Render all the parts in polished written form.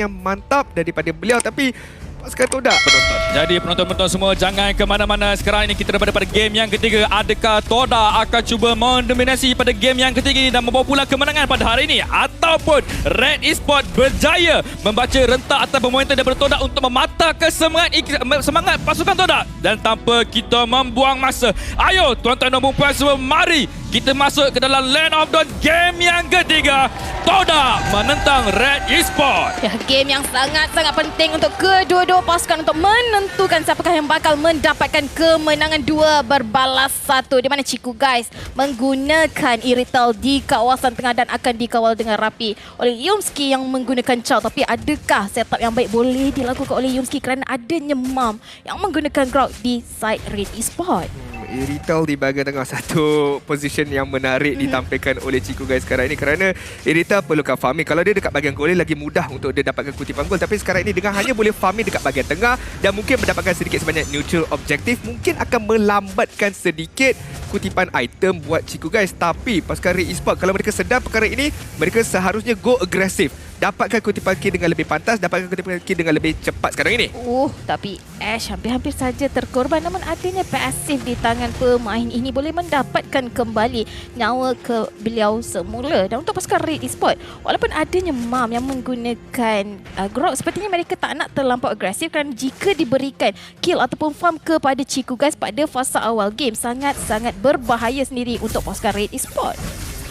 yang mantap daripada beliau. Tapi pasukan Todak penonton. Jadi penonton-penonton semua jangan ke mana-mana. Sekarang ini kita berada pada game yang ketiga. Adakah Todak akan cuba mendominasi pada game yang ketiga ini dan membawa pulang kemenangan pada hari ini, ataupun Red Esports berjaya membaca rentak atau momentum daripada Todak untuk mematahkan semangat pasukan Todak? Dan tanpa kita membuang masa, ayo tuan-tuan dan puan semua, mari kita masuk ke dalam Land of Dawn game yang ketiga. Todak menentang Red Esports. Ya, game yang sangat-sangat penting untuk kedua-dua pasukan untuk menentukan siapakah yang bakal mendapatkan kemenangan 2 berbalas 1, di mana Ciku Guys menggunakan Irithel di kawasan tengah dan akan dikawal dengan rapi oleh Yumski yang menggunakan Chow. Tapi adakah setup yang baik boleh dilakukan oleh Yumski kerana adanya Mam yang menggunakan Grout di side Red Esports? Irithel di bahagian tengah, satu position yang menarik ditampilkan oleh Ciku Guys sekarang ini, kerana Irithel perlukan farming. Kalau dia dekat bahagian gol lagi mudah untuk dia dapatkan kutipan gol, tapi sekarang ini dengan hanya boleh farming dekat bahagian tengah dan mungkin mendapatkan sedikit sebanyak neutral objektif, mungkin akan melambatkan sedikit kutipan item buat Ciku Guys. Tapi pasukan Red Esports, kalau mereka sedar perkara ini, mereka seharusnya go agresif, dapatkan kutipan kill dengan lebih pantas, dapatkan kutipan kill dengan lebih cepat sekarang ini. Tapi Ash hampir-hampir saja terkorban, namun adanya pasif di tangan pemain ini boleh mendapatkan kembali nyawa ke beliau semula. Dan untuk pasukan Red Esports, walaupun adanya Mam yang menggunakan Grok, sepertinya mereka tak nak terlampau agresif, kerana jika diberikan kill ataupun farm kepada Ciku Guys pada fasa awal game, sangat-sangat berbahaya sendiri untuk pasukan Red Esports.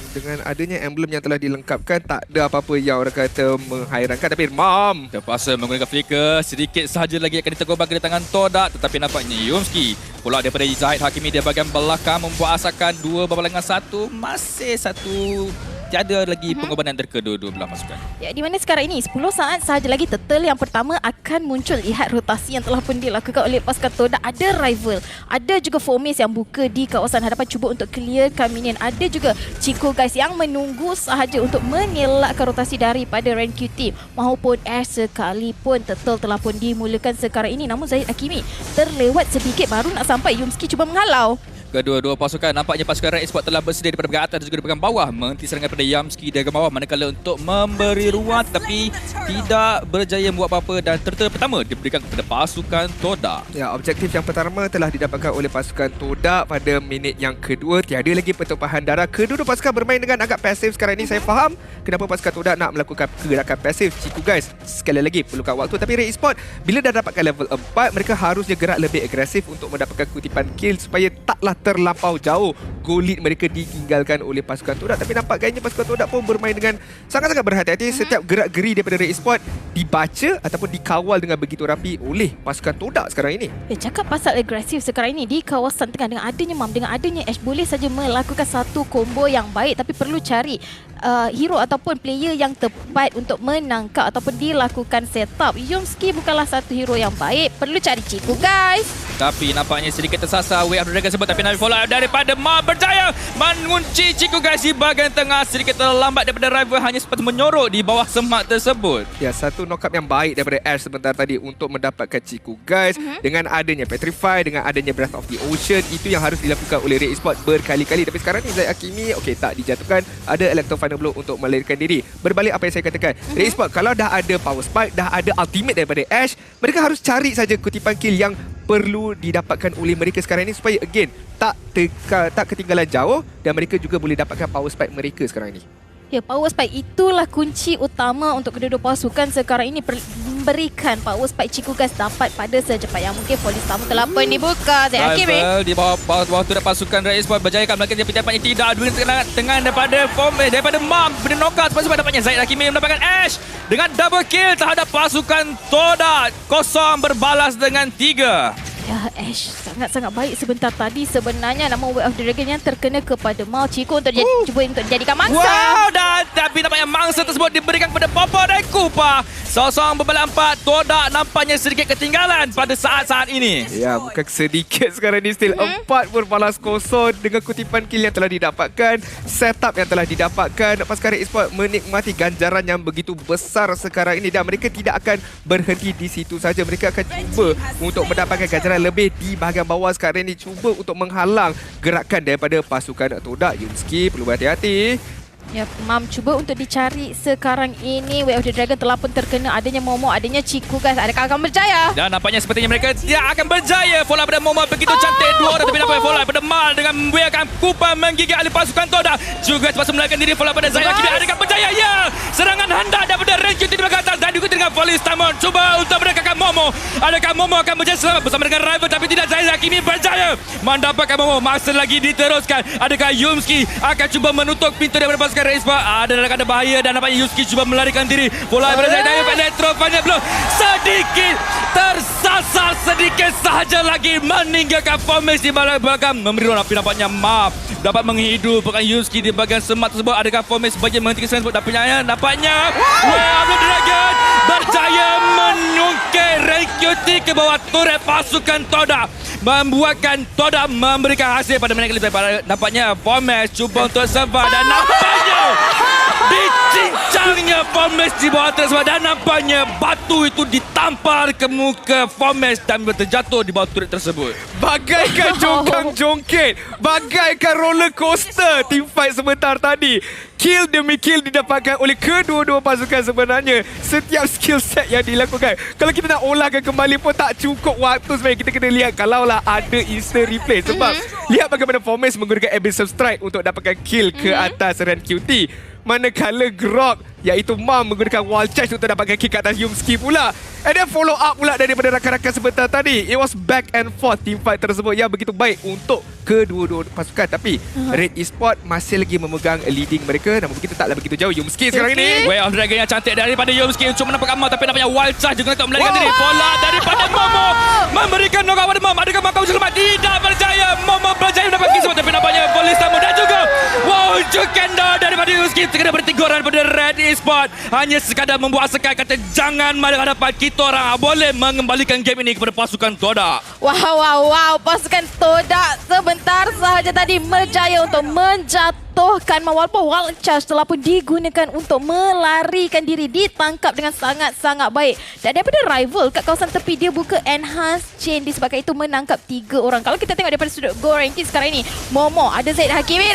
Dengan adanya emblem yang telah dilengkapkan, tak ada apa-apa yang orang kata menghairankan. Tapi Mam terpaksa menggunakan flicker. Sedikit sahaja lagi akan ditegur bagi tangan Todak, tetapi nampaknya Yumski pula daripada Zahid Hakimi di bahagian belakang membuat asakan 2 berbalangan 1. Masih satu tiada lagi pengorbanan dari kedua-dua belah pasukan. Ya, di mana sekarang ini 10 saat sahaja lagi turtle yang pertama akan muncul. Lihat rotasi yang telah pun dilakukan oleh pasukan Todak. Ada rival, ada juga Fomis yang buka di kawasan hadapan cuba untuk clearkan minion. Ada juga Ciku Guys yang menunggu sahaja untuk mengelakkan rotasi daripada Rank team maupun Ash, sekalipun turtle telah pun dimulakan sekarang ini. Namun Zahid Hakimi terlewat sedikit baru nak sampai. Yumski cuba menghalau. Kedua-dua pasukan, nampaknya pasukan Red Esports telah bersedia daripada bahagian atas dan juga daripada bahagian bawah menghenti serangan daripada Yumski di bahagian bawah, manakala untuk memberi ruang tapi tidak berjaya membuat apa-apa dan turtle pertama diberikan kepada pasukan Todak. Ya, objektif yang pertama telah didapatkan oleh pasukan Todak pada minit yang kedua. Tiada lagi pertumpahan darah. Kedua-dua pasukan bermain dengan agak pasif sekarang ini. Saya faham kenapa pasukan Todak nak melakukan gerakan pasif. Ciku Guys sekali lagi perlukan waktu, tapi Red Esports bila dah dapatkan level 4, mereka harusnya gerak lebih agresif untuk mendapatkan kutipan kill supaya taklah terlampau jauh goal lead mereka ditinggalkan oleh pasukan Todak. Tapi nampak gayanya pasukan Todak pun bermain dengan sangat-sangat berhati-hati. Setiap gerak-geri daripada Red Esports dibaca ataupun dikawal dengan begitu rapi oleh pasukan Todak sekarang ini. Cakap pasal agresif sekarang ini di kawasan tengah, dengan adanya Mam, dengan adanya Ash, boleh saja melakukan satu combo yang baik, tapi perlu cari hero ataupun player yang tepat untuk menangkap ataupun dilakukan setup. Yumski bukanlah satu hero yang baik, perlu cari Ciku Guys. Tapi nampaknya sedikit tersasar Way of the Dragon sebut, tapi Nabi follow up daripada Mam berjaya mengunci Ciku Guys di bahagian tengah. Sedikit terlambat daripada rival, hanya sempat menyorok di bawah semak tersebut. Ya, satu knock-up yang baik daripada Ash sebentar tadi untuk mendapatkan Ciku Guys. Dengan adanya Petrify, dengan adanya Breath of the Ocean, itu yang harus dilakukan oleh Red Esports berkali-kali. Tapi sekarang ni Zahid Hakimi tak dijatuhkan. Ada Electro Final Blow untuk melarikan diri. Berbalik apa yang saya katakan, Red Esports kalau dah ada Power Spike, dah ada ultimate daripada Ash, mereka harus cari saja kutipan kill yang perlu didapatkan oleh mereka sekarang ini supaya again tak ketinggalan jauh dan mereka juga boleh dapatkan Power Spike mereka sekarang ini. Ya, Power Spike itulah kunci utama untuk kedua-dua pasukan sekarang ini. Memberikan Power Spike Ciku Guys dapat pada secepat yang mungkin. Polis tamu telah pun dibuka. Zahid Hakimi di bawah tu pasukan Red Esports berjaya melakukan tapi dapatnya tidak. Dua tengah daripada daripada Mam beri knockout, sebab dapatnya Zahid Hakimi mendapatkan Ash dengan double kill terhadap pasukan Todak. 0 berbalas dengan 3. Ya, Ash sangat-sangat baik sebentar tadi sebenarnya, namun Way of the Dragon yang terkena kepada Mal Ciku untuk cuba untuk dijadikan mangsa. Wow, dan tapi nampaknya mangsa tersebut diberikan kepada Popo dan Kupa. 0 berbalas 4. Todak nampaknya sedikit ketinggalan pada saat-saat ini. Ya, bukan sedikit sekarang ni, still 4 berbalas 0 dengan kutipan kill yang telah didapatkan, setup yang telah didapatkan. Pasukan Red Esports menikmati ganjaran yang begitu besar sekarang ini dan mereka tidak akan berhenti di situ saja. Mereka akan cuba untuk mendapatkan ganjaran lebih di bahagian bawah sekarang ini, cuba untuk menghalang gerakan daripada pasukan Todak. Yumski perlu berhati-hati. Ya, Mam cuba untuk dicari sekarang ini. Way of the Dragon telah pun terkena. Adanya Momo, adanya Ciku guys. Adakah akan berjaya? Dan nampaknya sepertinya mereka tidak akan berjaya. Bola pada Momo begitu cantik. Dua orang tapi nampaknya bola pada Mal dengan membiarkan Kupa menggigit ahli pasukan Toda. Juga terpaksa melarikan diri bola pada Zaid Hakimi. Adakah berjaya? Ya! Serangan hendak daripada Renki di belakang atas dan diikuti dengan volley Stamon. Cuba untuk mendekatkan Momo. Adakah Momo akan berjaya selamat bersama dengan rival tapi tidak. Zaid Hakimi berjaya mendapatkan Momo. Masa lagi diteruskan. Adakah Yumski akan cuba menutup pintu daripada pasukan Reispa? Ada bahaya dan nampaknya Yumski cuba melarikan diri. Bola daripada Zaid Hakimi elektro belum sedikit tersasar sedikit sahaja lagi meninggalkan formasi di belakang. Memberi ruang tapi nampaknya Mam dapat menghidupkan Yumski di bahagian semak tersebut. Adakah formasi sebagai menghentikan serangan tersebut? Nampaknya Way of the Dragon berjaya menyungkir Renkyuti ke bawah turret pasukan Toda, membuatkan Toda memberikan hasil pada minit kelima. Nampaknya Formes cuba untuk survive dan nampaknya dicincangnya Formes di bawah tersebut dan nampaknya batu itu ditampar ke muka Formes dan terjatuh di bawah turret tersebut. Bagaikan jongkang-jongkit, bagaikan roller coaster team fight sebentar tadi. Kill demi kill didapatkan oleh kedua-dua pasukan sebenarnya. Setiap skill set yang dilakukan, kalau kita nak olahkan kembali pun tak cukup waktu sebenarnya. Kita kena lihat kalaulah ada instant replay. Sebab lihat bagaimana Formes menggunakan Abyssal Strike untuk dapatkan kill ke atas Renkyuti. Manakala Grok iaitu Mam menggunakan wall charge untuk dapatkan kick ke atas Yumski pula. And then follow up pula daripada rakan-rakan sebentar tadi. It was back and forth team fight tersebut yang begitu baik untuk kedua-dua pasukan. Tapi Red Esports masih lagi memegang leading mereka. Namun kita taklah begitu jauh. Yumski sekarang ini. Way of Dragon yang cantik daripada Yumski cuma nampak Mam tapi nampaknya wild charge juga untuk melarikan diri. Bola daripada Momo memberikan knockout pada Mam. Adakah Mam selamat? Tidak berjaya. Momo berjaya mendapatkan kill tapi nampaknya volley Stamon dan juga Jukendo daripada Yumski terkena berteguran pada Red Esports. Hanya sekadar membuat sekat kata jangan mari hadapan kita orang boleh mengembalikan game ini kepada pasukan Toda. Wow. Pasukan Toda sebentar sahaja tadi berjaya untuk menjatuhkan walaupun wall charge telah pun digunakan untuk melarikan diri, ditangkap dengan sangat-sangat baik. Dan daripada rival kat kawasan tepi dia buka enhance chain, disebabkan itu menangkap 3 orang. Kalau kita tengok daripada sudut goal ranking sekarang ini, Momo ada Zaid Hakimi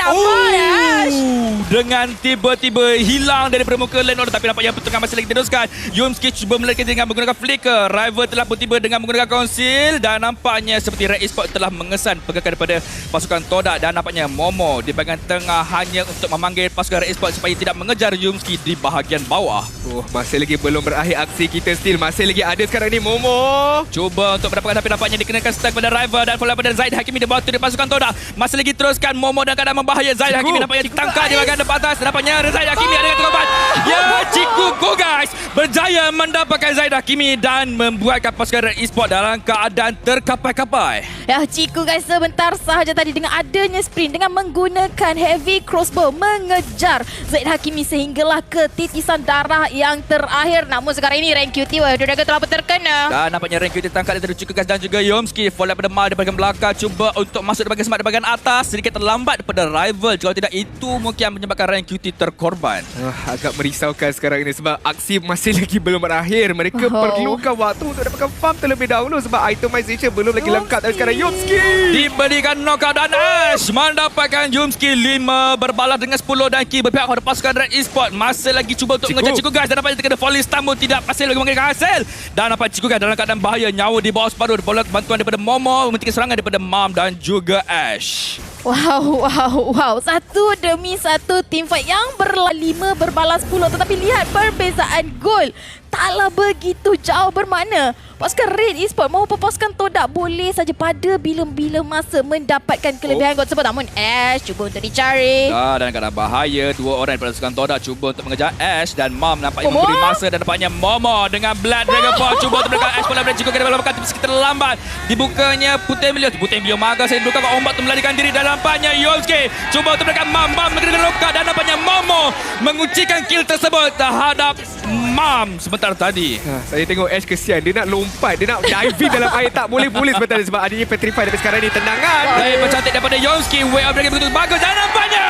dengan tiba-tiba hilang dari permukaan lane order tapi nampaknya pertengah masih lagi teruskan. Yumski cuba melarikan dengan menggunakan flicker. Rival telah pun tiba dengan menggunakan konsil dan nampaknya seperti Red Esports telah mengesan pergerakan daripada pasukan Toda dan nampaknya Momo di bahagian tengah hanya untuk memanggil pasukan Red Esports supaya tidak mengejar Yumski di bahagian bawah. Masih lagi belum berakhir aksi kita still. Masih lagi ada sekarang ni Momo. Cuba untuk mendapatkan tapi nampaknya dikenakan stack pada rival dan follow pada Zaid Hakimi di bawah turret pasukan Toda. Masih lagi teruskan Momo dan keadaan membahaya. Zaid Hakimi nampaknya ditangkap di bahagian depan atas. Nampaknya Zaid Hakimi ada korban. Ya, Ciku guys berjaya mendapatkan Zaid Hakimi dan membuatkan pasukan Red Esports dalam keadaan terkapai-kapai. Ya, Ciku guys sebentar sahaja tadi dengan adanya sprint dengan menggunakan heavy crossbow mengejar Zaid Hakimi sehinggalah ke titisan darah yang terakhir. Namun sekarang ini Renkyuti Dragon telah pun terkena. Dan nampaknya Renkyuti tertangkap dari Ciku guys dan juga Yumski follow daripada Mal di bahagian belakang cuba untuk masuk di bahagian smart di bahagian atas, sedikit terlambat daripada rival. Kalau tidak itu mungkin menyebabkan Renkyuti terkorban. Agak merisaukan sekarang ini sebab aksi masih lagi belum berakhir. Mereka perlukan waktu untuk dapatkan farm terlebih dahulu sebab itemization belum lagi lengkap. Dan sekarang Yumski diberikan knockout dan Ash mendapatkan Yumski 5 berbalas dengan 10 dan Ki berpihak kepada pasukan Red Esports. Masih lagi cuba untuk mengejar Ciku guys dan nampaknya terkena volley Stamon tidak masih lagi memberikan hasil. Dan nampak Ciku guys dalam keadaan bahaya, nyawa di bawah separuh. Bola bantuan daripada Momo, menghentikan serangan daripada Mam dan juga Ash. Wow. Satu demi satu team fight yang 5 berbalas 10. Tetapi lihat perbezaan gol. Taklah begitu jauh bermakna pasukan Red Esports maupun pasukan Toda boleh saja pada bila-bila masa mendapatkan kelebihan gol tersebut. Namun Ash cuba untuk dicari. Dan keadaan bahaya, 2 orang daripada pasukan Toda cuba untuk mengejar Ash dan Mam nampaknya memberi masa dan nampaknya Momo dengan Blood Dragon Ball cuba untuk mendekat Ash. Bola boleh cukup kena belakang tapi sedikit terlambat. Dibukanya Putih Milio Maga saya dibuka ombak untuk melarikan diri dan nampaknya Yumski cuba untuk mendekat Mam mengenai luka dan nampaknya Momo menguncikan kill tersebut terhadap Mam sebentar tadi. Saya tengok Ash kesian. Dia nak lompat, dia nak diving dalam air. Tak boleh sebentar sebab adanya petrify. Tapi sekarang ni tendangan. Dari bercantik daripada Yumski. Way of Dragon begitu bagus dan nampaknya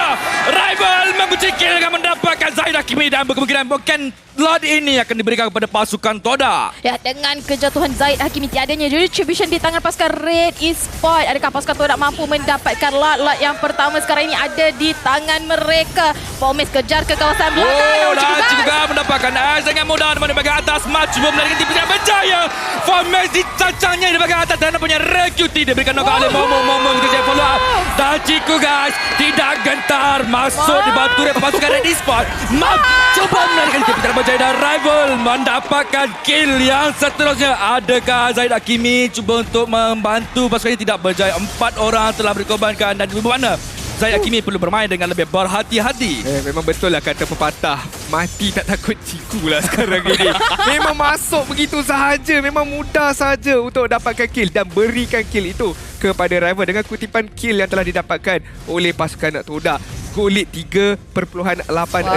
rival mengunci kill dengan mendapatkan Zaid Hakimi dan berkemungkinan bukan slot ini akan diberikan kepada pasukan Todak. Ya, dengan kejatuhan Zaid Hakimi, tiadanya distribution di tangan pasukan Red Esports, adakah pasukan Todak mampu mendapatkan lot yang pertama sekarang ini ada di tangan mereka. Fomes kejar ke kawasan belakang. Dan juga mendapatkan dengan mudah di bahagian atas. Mat cuba melarikan tipu tidak berjaya. Fomes dicacangnya di bahagian atas dan punya Recuti diberikan knock oleh Momo kejar follow up. Dan Ciku guys tidak gentar masuk di batu pasukan Red Esports. Mat cuba melarikan tipu tidak berjaya dan rival mendapatkan kill yang seterusnya. Adakah Zaid Hakimi cuba untuk membantu pasukan ini? Tidak berjaya. 4 orang telah dikorbankan dan di mana Zaid Hakimi perlu bermain dengan lebih berhati-hati. Memang betul lah kata pepatah, mati tak takut ciku lah sekarang ini. Memang masuk begitu sahaja, memang mudah sahaja untuk dapatkan kill dan berikan kill itu kepada rival dengan kutipan kill yang telah didapatkan oleh pasukan Todak. Gol lead 3.8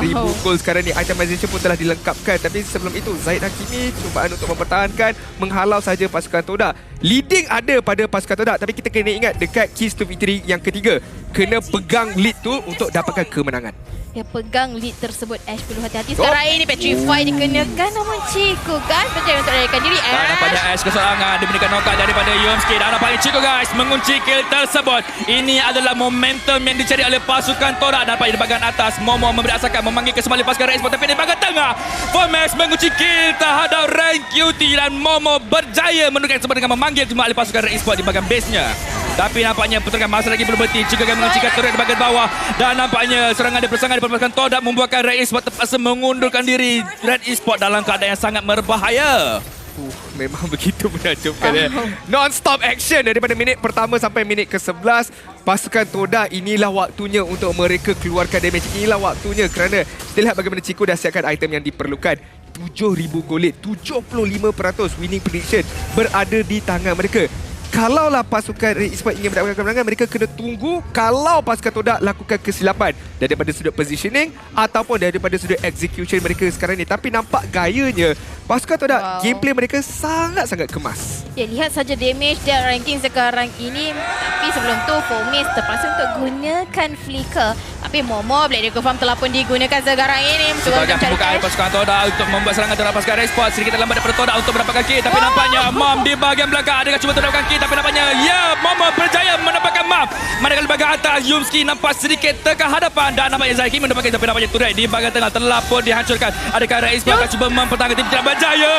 ribu gol sekarang ni. Itemization pun telah dilengkapkan. Tapi sebelum itu Zaid Hakimi cubaan untuk mempertahankan, menghalau saja pasukan Todak. Leading ada pada pasukan Todak, tapi kita kena ingat dekat keys to victory yang ketiga, kena pegang lead tu untuk dapatkan kemenangan. Ya, pegang lead tersebut. Ash perlu hati-hati sekarang ini. Petrify dikenakan namun Ciku guys berjaya untuk melarikan diri. Dan nampaknya Ash keserangan diberikan knockout daripada Yomski. Dan nampaknya Ciku guys mengunci kill tersebut. Ini adalah momentum yang dicari oleh pasukan Todak. Nampaknya di bahagian atas Momo memberi asakan memanggil kembali pasukan Red Esports. Tapi di bahagian tengah Fomes mengunci kill terhadap Rank QT dan Momo berjaya menunjukkan sebab dengan memanggil cuma oleh pasukan Red Esports di bahagian base-nya. Tapi nampaknya pertandingan masih lagi belum berhenti. Ciku akan menguncikan turret di bahagian bawah. Dan nampaknya serangan dipersangan di pasukan Todak membuatkan Red Esports terpaksa mengundurkan diri. Red Esports dalam keadaan yang sangat berbahaya. Memang begitu menakjubkan ya. Non-stop action daripada minit pertama sampai minit ke-11. Pasukan Todak, inilah waktunya untuk mereka keluarkan damage. Inilah waktunya kerana kita lihat bagaimana Ciku dah siapkan item yang diperlukan. 7,000 gol lead, 75% winning prediction berada di tangan mereka. Kalaulah pasukan Red Esports ingin mendapatkan kemenangan, mereka kena tunggu kalau pasukan Todak lakukan kesilapan daripada sudut positioning ataupun daripada sudut execution mereka sekarang ni. Tapi nampak gayanya pasukan Todak, gameplay mereka sangat-sangat kemas. Ya, lihat saja damage dan ranking sekarang ini. Tapi sebelum tu Fomes terpaksa untuk gunakan flicker. Tapi Momo Black Dragon Farm telah pun digunakan sekarang ini. Sebagai pembukaan pasukan Todak untuk membuat serangan terhadap pasukan Red Esports. Sedikit terlambat daripada Todak untuk mendapatkan kill. Tapi nampaknya Mom di bahagian belakang adakah cuba mendapatkan kill. Tapi nampaknya Momo berjaya mendapatkan Mom. Manakala di bahagian atas Yumski nampak sedikit tekan hadapan. Dan nampaknya Zaid Hakimi mendapatkan, tapi nampaknya turret di bahagian tengah telah pun dihancurkan. Adakah Red Esports akan cuba mempertahankan tim tidak berjaya.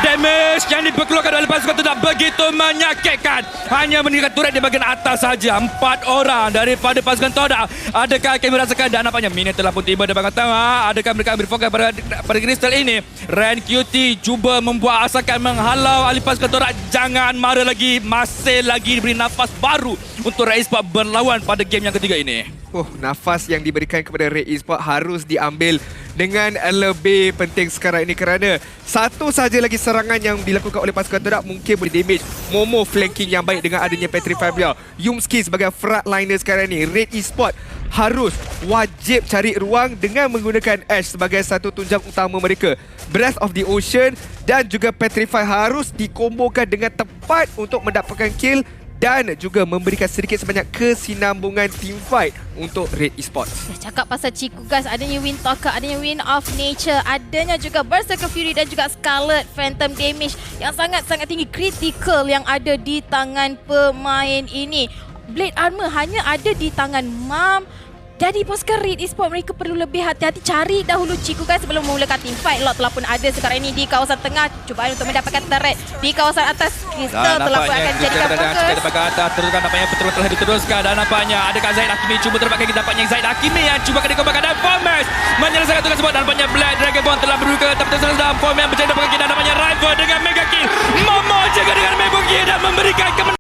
Damage yang diperkeluarkan oleh pasukan Todak begitu menyakitkan. Hanya meninggalkan turret di bahagian atas saja. 4 orang daripada pasukan Todak. Adakah akan merasakan? Dan nampaknya Minion telah pun tiba di bahagian tengah. Adakah mereka ambil fokus pada kristal ini? Ren QT cuba membuat asakan menghalau ahli pasukan Todak. Jangan marah lagi. Masih lagi diberi nafas baru untuk Red Esports berlawan pada game yang ketiga ini. Nafas yang diberikan kepada Red Esports harus diambil dengan lebih penting sekarang ini kerana satu saja lagi serangan yang dilakukan oleh pasukan Todak mungkin boleh damage Momo flanking yang baik dengan adanya Petrify Beliau. Yumski sebagai frontliner sekarang ini. Red Esports harus wajib cari ruang dengan menggunakan Ash sebagai satu tunjang utama mereka. Breath of the Ocean dan juga Petrify harus dikombokan dengan tepat untuk mendapatkan kill dan juga memberikan sedikit sebanyak kesinambungan team fight untuk Red Esports. Cakap pasal Ciku guys, adanya Wind Talker, adanya Wind of Nature, adanya juga Berserker Fury dan juga Scarlet Phantom damage yang sangat-sangat tinggi, critical yang ada di tangan pemain ini. Blade Armor hanya ada di tangan Mom. Jadi pasukan Red Esports mereka perlu lebih hati-hati, cari dahulu Ciku guys sebelum memulakan team fight. Lot telah pun ada sekarang ini di kawasan tengah, cubaan untuk mendapatkan turret di kawasan atas. Crystal telah pun akan jadikan fokus. Di bahagian atas teruskan nampaknya petrol telah diteruskan dan nampaknya adakah Zaid Hakimi cuba terbakar, nampaknya Zaid Hakimi yang cuba dikombakkan dan Fomes menyelesaikan tugas tersebut dan nampaknya Black Dragon Ball telah berduka tapi terus dalam Fomes yang berjaya dapatkan kill dan nampaknya Rival dengan mega kill. Momo juga dengan mega kill dan memberikan kemenangan